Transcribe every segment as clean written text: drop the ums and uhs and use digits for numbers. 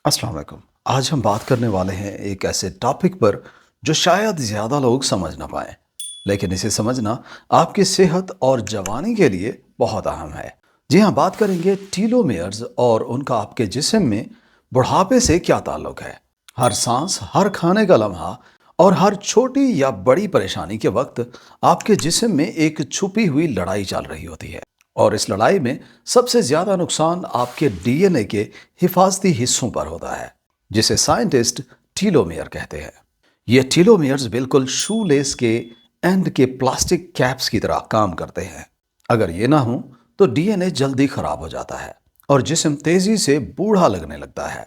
अस्सलाम वालेकुम। आज हम बात करने वाले हैं एक ऐसे टॉपिक पर जो शायद ज़्यादा लोग समझ ना पाएं, लेकिन इसे समझना आपकी सेहत और जवानी के लिए बहुत अहम है। जी हाँ, बात करेंगे टीलोमेयर्स और उनका आपके जिस्म में बुढ़ापे से क्या ताल्लुक है। हर सांस, हर खाने का लम्हा और हर छोटी या बड़ी परेशानी के वक्त आपके जिस्म में एक छुपी हुई लड़ाई चल रही होती है। और इस लड़ाई में सबसे ज्यादा नुकसान आपके डीएनए के हिफाजती हिस्सों पर होता है, जिसे साइंटिस्ट टीलोमेयर कहते हैं। ये टीलोमेयर्स बिल्कुल शू लेस के एंड के प्लास्टिक कैप्स की तरह काम करते हैं। अगर ये ना हो तो डीएनए जल्दी खराब हो जाता है और जिस्म तेजी से बूढ़ा लगने लगता है।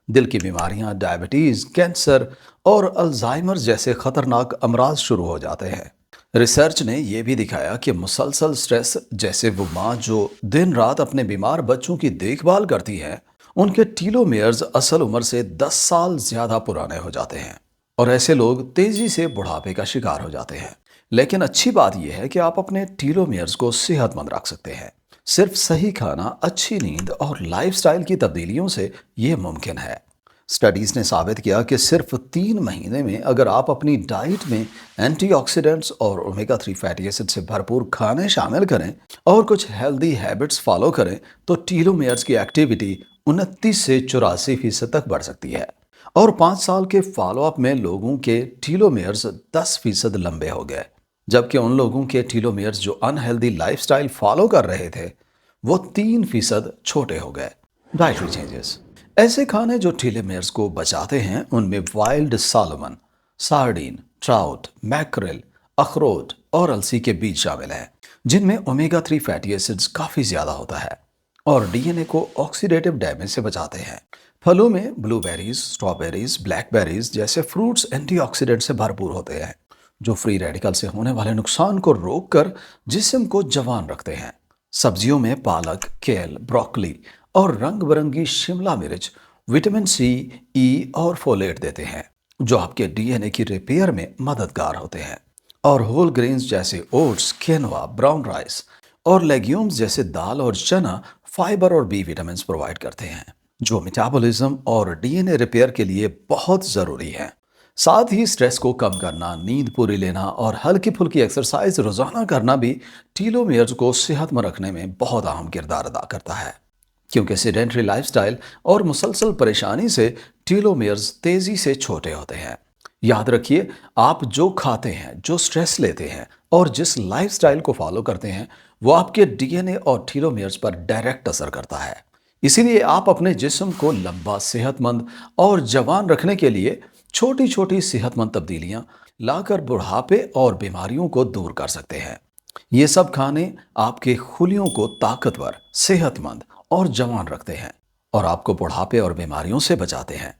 दिल की बीमारियां, डायबिटीज, कैंसर और अल्जाइमर जैसे खतरनाक अमराज शुरू हो जाते हैं। रिसर्च ने यह भी दिखाया कि मुसलसल स्ट्रेस, जैसे वो माँ जो दिन रात अपने बीमार बच्चों की देखभाल करती है, उनके टीलोमेयर्स असल उम्र से 10 साल ज्यादा पुराने हो जाते हैं और ऐसे लोग तेजी से बुढ़ापे का शिकार हो जाते हैं। लेकिन अच्छी बात यह है कि आप अपने टीलोमेयर्स को सेहतमंद रख सकते हैं। सिर्फ सही खाना, अच्छी नींद और लाइफस्टाइल की तब्दीलियों से यह मुमकिन है। स्टडीज ने साबित किया कि सिर्फ 3 महीने में अगर आप अपनी डाइट में एंटीऑक्सीडेंट्स और ओमेगा 3 फैटी एसिड से भरपूर खाने शामिल करें और कुछ हेल्दी हैबिट्स फॉलो करें तो टीलोमेयर्स की एक्टिविटी 29 से 84% तक बढ़ सकती है। और 5 साल के फॉलोअप में लोगों के टीलोमेयर्स 10% लंबे हो गए, जबकि उन लोगों के टीलोमेयर्स जो अनहेल्दी लाइफस्टाइल फॉलो कर रहे थे वो 3% छोटे हो गए। डाइटरी चेंजेस, ऐसे खाने जो टीलोमेयर्स को बचाते हैं उनमें wild salmon, sardine, trout, mackerel, अखरोट और अलसी के बीज शामिल हैं, जिनमें ओमेगा 3 फैटी एसिड्स काफ़ी ज़्यादा होता है और डीएनए को ऑक्सीडेटिव डैमेज से बचाते हैं। फलों में ब्लूबेरीज, स्ट्रॉबेरीज, ब्लैकबेरीज जैसे फ्रूट्स एंटीऑक्सीडेंट से भरपूर होते हैं, जो फ्री रेडिकल से होने वाले नुकसान को रोककर जिस्म को जवान रखते हैं। सब्जियों में पालक, केल, ब्रोकली और रंग बिरंगी शिमला मिर्च विटामिन सी, ई और फोलेट देते हैं, जो आपके डीएनए की रिपेयर में मददगार होते हैं। और होल ग्रेन्स जैसे ओट्स, क्विनोआ, ब्राउन राइस और लेग्यूम्स जैसे दाल और चना फाइबर और बी विटामिन प्रोवाइड करते हैं, जो मेटाबॉलिज्म और डीएनए रिपेयर के लिए बहुत ज़रूरी है। साथ ही स्ट्रेस को कम करना, नींद पूरी लेना और हल्की फुल्की एक्सरसाइज रोजाना करना भी टीलोमेयर्स को सेहतमंद रखने में बहुत अहम किरदार अदा करता है। क्योंकि सेडेंटरी लाइफस्टाइल और मुसलसल परेशानी से टीलोमेयर्स तेजी से छोटे होते हैं। याद रखिए, आप जो खाते हैं, जो स्ट्रेस लेते हैं और जिस लाइफस्टाइल को फॉलो करते हैं वो आपके डीएनए और टीलोमेयर्स पर डायरेक्ट असर करता है। इसीलिए आप अपने जिस्म को लंबा, सेहतमंद और जवान रखने के लिए छोटी छोटी सेहतमंद तब्दीलियां लाकर बुढ़ापे और बीमारियों को दूर कर सकते हैं। ये सब खाने आपके खुलियों को ताकतवर, सेहतमंद और जवान रखते हैं और आपको बुढ़ापे और बीमारियों से बचाते हैं,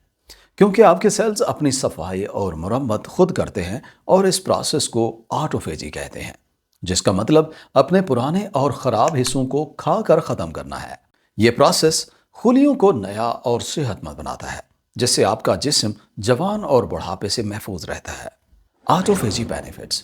क्योंकि आपके सेल्स अपनी सफाई और मुरम्मत खुद करते हैं और इस प्रोसेस को ऑटोफेजी कहते हैं, जिसका मतलब अपने पुराने और ख़राब हिस्सों को खाकर ख़त्म करना है। ये प्रोसेस खुलियों को नया और सेहतमंद बनाता है, जिससे आपका जिस्म जवान और बुढ़ापे से महफूज रहता है। ऑटोफेजी बेनिफिट्स,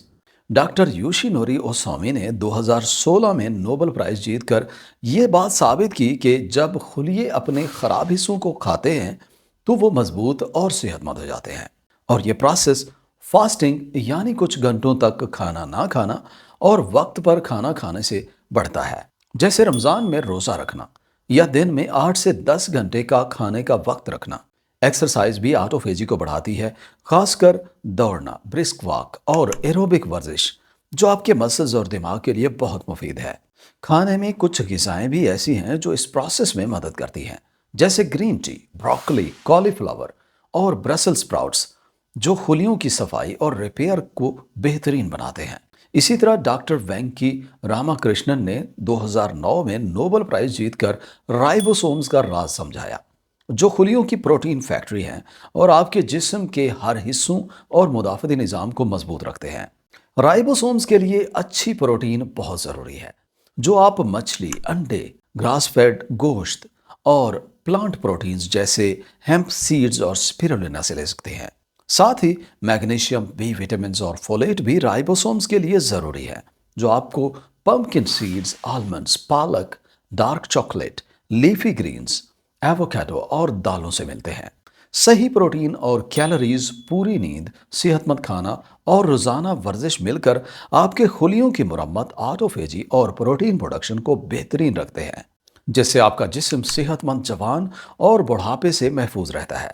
डॉक्टर योशिनोरी ओसोमी ने 2016 में नोबेल प्राइज जीतकर ये बात साबित की कि जब खुलिये अपने खराब हिस्सों को खाते हैं तो वो मजबूत और सेहतमंद हो जाते हैं। और ये प्रोसेस फास्टिंग यानी कुछ घंटों तक खाना ना खाना और वक्त पर खाना खाने से बढ़ता है, जैसे रमज़ान में रोज़ा रखना या दिन में 8 से 10 घंटे का खाने का वक्त रखना। एक्सरसाइज भी ऑटोफेजी को बढ़ाती है, खासकर दौड़ना, ब्रिस्क वॉक और एरोबिक वर्जिश, जो आपके मसल्स और दिमाग के लिए बहुत मुफीद है। खाने में कुछ ग़िज़ाएं भी ऐसी हैं जो इस प्रोसेस में मदद करती हैं, जैसे ग्रीन टी, ब्रोकली, कॉलीफ्लावर और ब्रसेल्स स्प्राउट्स, जो खुलियों की सफाई और रिपेयर को बेहतरीन बनाते हैं। इसी तरह डॉक्टर वेंकी रामाकृष्णन ने 2009 में नोबेल प्राइज जीतकर राइबोसोम्स का राज समझाया, जो खुलियों की प्रोटीन फैक्ट्री हैं और आपके जिस्म के हर हिस्सों और मुदाफ़ती निज़ाम को मजबूत रखते हैं। राइबोसोम्स के लिए अच्छी प्रोटीन बहुत ज़रूरी है, जो आप मछली, अंडे, ग्रास फेड गोश्त और प्लांट प्रोटीन्स जैसे हेम्प सीड्स और स्पिरुलिना से ले सकते हैं। साथ ही मैग्नीशियम, बी विटामिन और फोलेट भी राइबोसोम्स के लिए ज़रूरी है, जो आपको पंपकिन सीड्स, आलमंड्स, पालक, dark chocolate, leafy Green's avocado اور دالوں سے ملتے ہیں۔ صحیح پروٹین اور کیلوریز، پوری نیند، صحت مند کھانا اور روزانہ ورزش مل کر آپ کے خلیوں کی مرمت، آٹوفیجی اور پروٹین پروڈکشن کو بہترین رکھتے ہیں، جس سے آپ کا جسم صحت مند، جوان اور بڑھاپے سے محفوظ رہتا ہے۔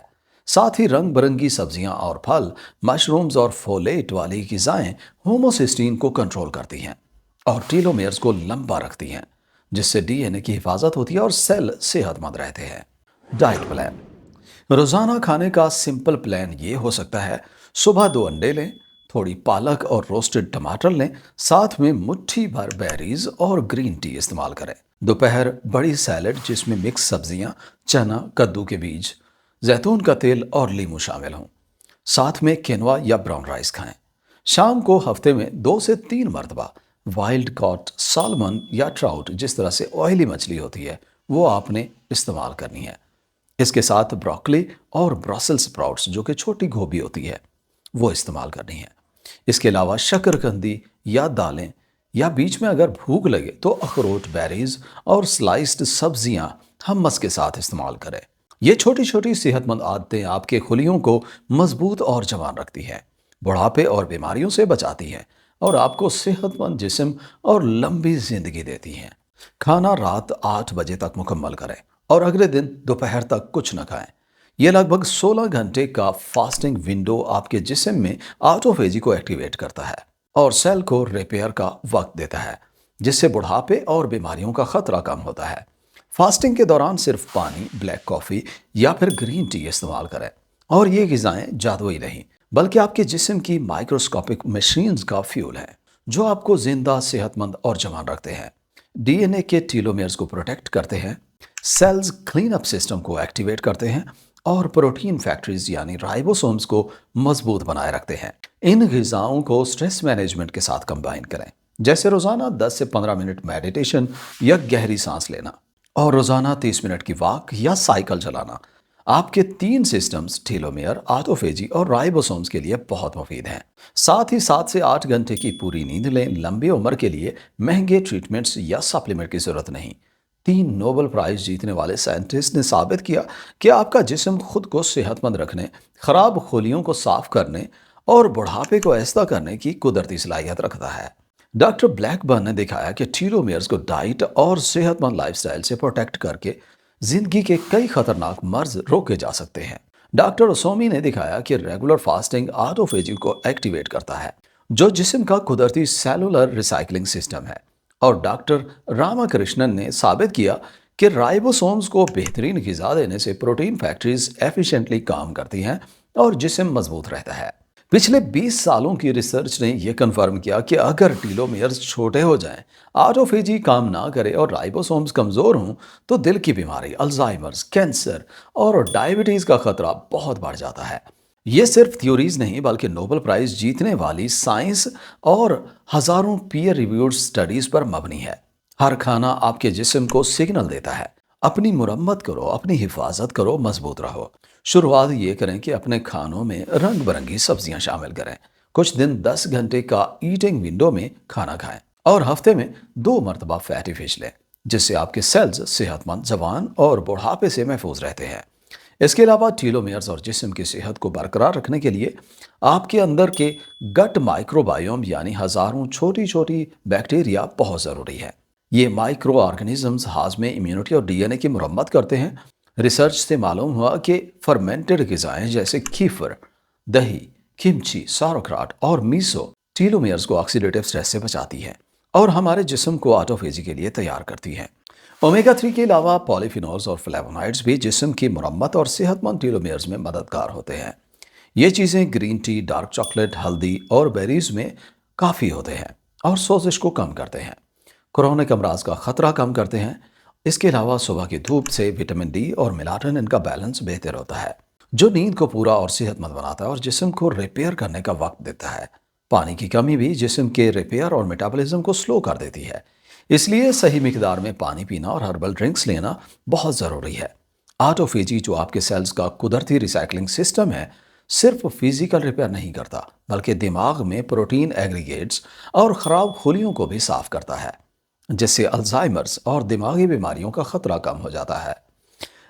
ساتھ ہی رنگ برنگی سبزیاں اور پھل، مشرومز اور فولیٹ والی غذائیں ہوموسسٹین کو کنٹرول کرتی ہیں اور ٹیلومیرز کو لمبا رکھتی ہیں، جس سے ڈی این اے کی حفاظت ہوتی ہے اور سیل صحت مند رہتے ہیں۔ ڈائٹ پلان: روزانہ کھانے کا سمپل پلان یہ ہو سکتا ہے: صبح 2 انڈے لیں، تھوڑی پالک اور روسٹڈ ٹماٹر لیں، ساتھ میں مٹھی بھر بیریز اور گرین ٹی استعمال کریں۔ دوپہر بڑی سیلڈ جس میں مکس سبزیاں، چنا، کدو کے بیج، زیتون کا تیل اور لیموں شامل ہوں، ساتھ میں کینوا یا براؤن رائس کھائیں۔ شام کو ہفتے میں 2 سے 3 مرتبہ وائلڈ کاٹ سالمن یا ٹراؤٹ، جس طرح سے آئلی مچھلی ہوتی ہے، وہ آپ نے استعمال کرنی ہے۔ اس کے ساتھ بروکلی اور برسل سپراؤٹس، جو کہ چھوٹی گوبھی ہوتی ہے، وہ استعمال کرنی ہے۔ اس کے علاوہ شکرکندی یا دالیں، یا بیچ میں اگر بھوک لگے تو اخروٹ، بیریز اور سلائسڈ سبزیاں ہمس کے ساتھ استعمال کریں۔ یہ چھوٹی چھوٹی صحت مند عادتیں آپ کے خلیوں کو مضبوط اور جوان رکھتی ہیں، بڑھاپے اور بیماریوں سے بچاتی ہیں اور آپ کو صحت مند جسم اور لمبی زندگی دیتی ہیں۔ کھانا رات 8 بجے تک مکمل کریں اور اگلے دن دوپہر تک کچھ نہ کھائیں۔ یہ لگ بھگ 16 گھنٹے کا فاسٹنگ ونڈو آپ کے جسم میں آٹوفیجی کو ایکٹیویٹ کرتا ہے اور سیل کو ریپیئر کا وقت دیتا ہے، جس سے بڑھاپے اور بیماریوں کا خطرہ کم ہوتا ہے۔ فاسٹنگ کے دوران صرف پانی، بلیک کافی یا پھر گرین ٹی استعمال کریں، اور یہ غذائیں جادوئی نہیں بلکہ آپ کے جسم کی مائکروسکوپک مشینز کا فیول ہیں، جو آپ کو زندہ، صحت مند اور جوان رکھتے ہیں، ڈی این اے کے ٹیلومیرز کو پروٹیکٹ کرتے ہیں، سیلز کلین اپ سسٹم کو ایکٹیویٹ کرتے ہیں اور پروٹین فیکٹریز یعنی رائبوسومز کو مضبوط بنائے رکھتے ہیں۔ ان غذاؤں کو سٹریس مینجمنٹ کے ساتھ کمبائن کریں، جیسے روزانہ 10 سے 15 منٹ میڈیٹیشن یا گہری سانس لینا، اور روزانہ 30 منٹ کی واک یا سائیکل چلانا۔ آپ کے 3 سسٹمز، ٹیلومیئر، آٹوفیجی اور رائبوسومز کے لیے بہت مفید ہیں۔ ساتھ ہی 7 سے 8 گھنٹے کی پوری نیند لیں۔ لمبی عمر کے لیے مہنگے ٹریٹمنٹس یا سپلیمنٹ کی ضرورت نہیں۔ 3 نوبل پرائز جیتنے والے سائنٹسٹ نے ثابت کیا کہ آپ کا جسم خود کو صحت مند رکھنے، خراب خلیوں کو صاف کرنے اور بڑھاپے کو آہستہ کرنے کی قدرتی صلاحیت رکھتا ہے۔ ڈاکٹر بلیک برن نے دکھایا کہ ٹیلومیرز کو ڈائٹ اور صحت مند لائف سٹائل سے پروٹیکٹ کر کے زندگی کے کئی خطرناک مرض روکے جا سکتے ہیں۔ ڈاکٹر اسومی نے دکھایا کہ ریگولر فاسٹنگ آٹوفیجی کو ایکٹیویٹ کرتا ہے، جو جسم کا قدرتی سیلولر ریسائکلنگ سسٹم ہے، اور ڈاکٹر راما کرشنن نے ثابت کیا کہ رائبوسومز کو بہترین غذا دینے سے پروٹین فیکٹریز ایفیشنٹلی کام کرتی ہیں اور جسم مضبوط رہتا ہے۔ پچھلے 20 سالوں کی ریسرچ نے یہ کنفرم کیا کہ اگر ٹیلومیرز چھوٹے ہو جائیں، آٹوفیجی کام نہ کرے اور رائبوسومز کمزور ہوں، تو دل کی بیماری، الزائمرز، کینسر اور ڈائیبٹیز کا خطرہ بہت بڑھ جاتا ہے۔ یہ صرف تھیوریز نہیں بلکہ نوبل پرائز جیتنے والی سائنس اور ہزاروں پیئر ریویوڈ سٹڈیز پر مبنی ہے۔ ہر کھانا آپ کے جسم کو سگنل دیتا ہے: اپنی مرمت کرو، اپنی حفاظت کرو، مضبوط رہو۔ شروعات یہ کریں کہ اپنے کھانوں میں رنگ برنگی سبزیاں شامل کریں۔ کچھ دن 10 گھنٹے کا ایٹنگ ونڈو میں کھانا کھائیں اور ہفتے میں 2 مرتبہ فیٹی فش لیں، جس سے آپ کے سیلز صحت مند، جوان اور بڑھاپے سے محفوظ رہتے ہیں۔ اس کے علاوہ ٹیلومیرز اور جسم کی صحت کو برقرار رکھنے کے لیے آپ کے اندر کے گٹ مائکرو بائیوم یعنی ہزاروں چھوٹی چھوٹی بیکٹیریا بہت ضروری ہے۔ یہ مائکرو آرگنزمز ہاضمے، امیونٹی اور ڈی این اے کی مرمت کرتے ہیں۔ ریسرچ سے معلوم ہوا کہ فرمنٹڈ غذائیں جیسے کیفر، دہی، کمچی، ساروکراٹ اور میسو ٹیلومیرز کو آکسیڈیٹیو سٹریس سے بچاتی ہے اور ہمارے جسم کو آٹوفیجی کے لیے تیار کرتی ہیں۔ اومیگا 3 کے علاوہ پولیفینولز اور فلیوونائڈز بھی جسم کی مرمت اور صحت مند ٹیلومیرز میں مددگار ہوتے ہیں۔ یہ چیزیں گرین ٹی، ڈارک چاکلیٹ، ہلدی اور بیریز میں کافی ہوتے ہیں اور سوزش کو کم کرتے ہیں، کرونک امراض کا خطرہ کم کرتے ہیں۔ اس کے علاوہ صبح کی دھوپ سے وٹامن ڈی اور میلاٹونن کا بیلنس بہتر ہوتا ہے، جو نیند کو پورا اور صحت مند بناتا ہے اور جسم کو ریپیئر کرنے کا وقت دیتا ہے۔ پانی کی کمی بھی جسم کے ریپیئر اور میٹابولزم کو سلو کر دیتی ہے، اس لیے صحیح مقدار میں پانی پینا اور ہربل ڈرنکس لینا بہت ضروری ہے۔ آٹوفیجی، جو آپ کے سیلز کا قدرتی ریسائکلنگ سسٹم ہے، صرف فزیکل ریپیئر نہیں کرتا بلکہ دماغ میں پروٹین ایگریگیٹس اور خراب خلیوں کو بھی صاف کرتا ہے، جس سے الزائمرز اور دماغی بیماریوں کا خطرہ کم ہو جاتا ہے۔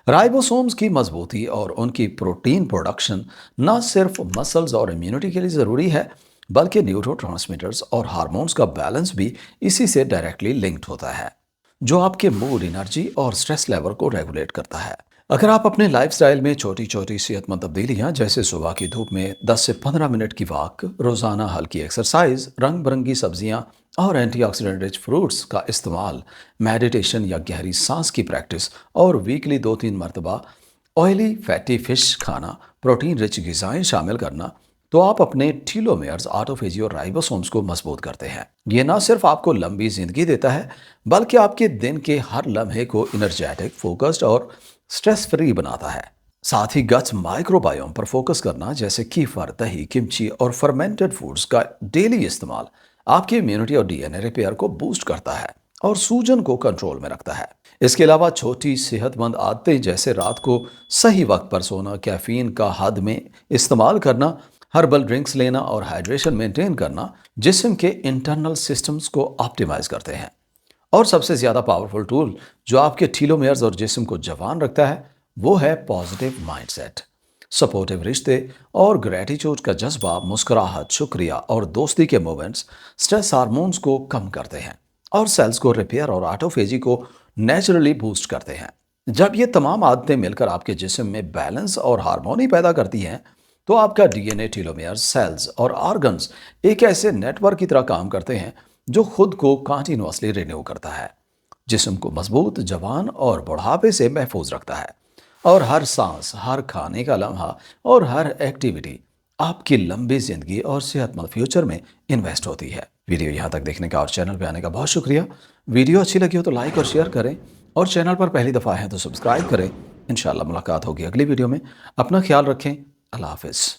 राइबोसोम्स की मजबूती और उनकी प्रोटीन प्रोडक्शन न सिर्फ मसल्स और इम्यूनिटी के लिए ज़रूरी है, बल्कि न्यूरोट्रांसमीटर्स और हार्मोन्स का बैलेंस भी इसी से डायरेक्टली लिंक्ड होता है, जो आपके मूड, एनर्जी और स्ट्रेस लेवल को रेगुलेट करता है। अगर आप अपने लाइफस्टाइल में छोटी छोटी सेहतमंद तब्दीलियां, जैसे सुबह की धूप में 10 से 15 मिनट की वॉक, रोजाना हल्की एक्सरसाइज, रंग बिरंगी सब्जियां और एंटीऑक्सीडेंट रिच फ्रूट्स का इस्तेमाल, मेडिटेशन या गहरी सांस की प्रैक्टिस और वीकली 2-3 मरतबा ऑयली फैटी फिश खाना, प्रोटीन रिच ग़िज़ाएं शामिल करना, तो आप अपने टीलोमेयर्स, ऑटोफेजी और राइबोसोम्स को मजबूत करते हैं। ये ना सिर्फ आपको लंबी जिंदगी देता है, बल्कि आपके दिन के हर लम्हे को एनर्जेटिक, फोकस्ड और स्ट्रेस फ्री बनाता है। साथ ही गट माइक्रोबायोम पर फोकस करना, जैसे कीफर, दही, किमची और फर्मेंटेड फूड्स का डेली इस्तेमाल, आपकी इम्यूनिटी और डीएनए रिपेयर को बूस्ट करता है और सूजन को कंट्रोल में रखता है। इसके अलावा छोटी सेहतमंद आदतें, जैसे रात को सही वक्त पर सोना, कैफीन का हद में इस्तेमाल करना, हर्बल ड्रिंक्स लेना और हाइड्रेशन मेंटेन करना, जिस्म के इंटरनल सिस्टम्स को ऑप्टिमाइज करते हैं। और सबसे ज़्यादा पावरफुल टूल जो आपके टीलोमेयर्स और जिस्म को जवान रखता है, वो है पॉजिटिव माइंडसेट। सपोर्टिव रिश्ते और ग्रेटिट्यूड का जज्बा, मुस्कुराहट, शुक्रिया और दोस्ती के मोमेंट्स स्ट्रेस हार्मोन्स को कम करते हैं और सेल्स को रिपेयर और ऑटोफेजी को नेचुरली बूस्ट करते हैं। जब ये तमाम आदतें मिलकर आपके जिस्म में बैलेंस और हार्मोनी पैदा करती हैं, तो आपका डीएनए, टीलोमेयर्स, सेल्स और ऑर्गन्स एक ऐसे नेटवर्क की तरह काम करते हैं जो खुद को कंटिन्यूअसली रिन्यू करता है, जिस्म को मजबूत, जवान और बुढ़ापे से महफूज रखता है। और हर सांस, हर खाने का लम्हा और हर एक्टिविटी आपकी लंबी जिंदगी और सेहतमंद फ्यूचर में इन्वेस्ट होती है। वीडियो यहाँ तक देखने का और चैनल पे आने का बहुत शुक्रिया। वीडियो अच्छी लगी हो तो लाइक और शेयर करें, और चैनल पर पहली दफ़ा है तो सब्सक्राइब करें। इंशाल्लाह मुलाकात होगी अगली वीडियो में। अपना ख्याल रखें। अल्लाह हाफिज़।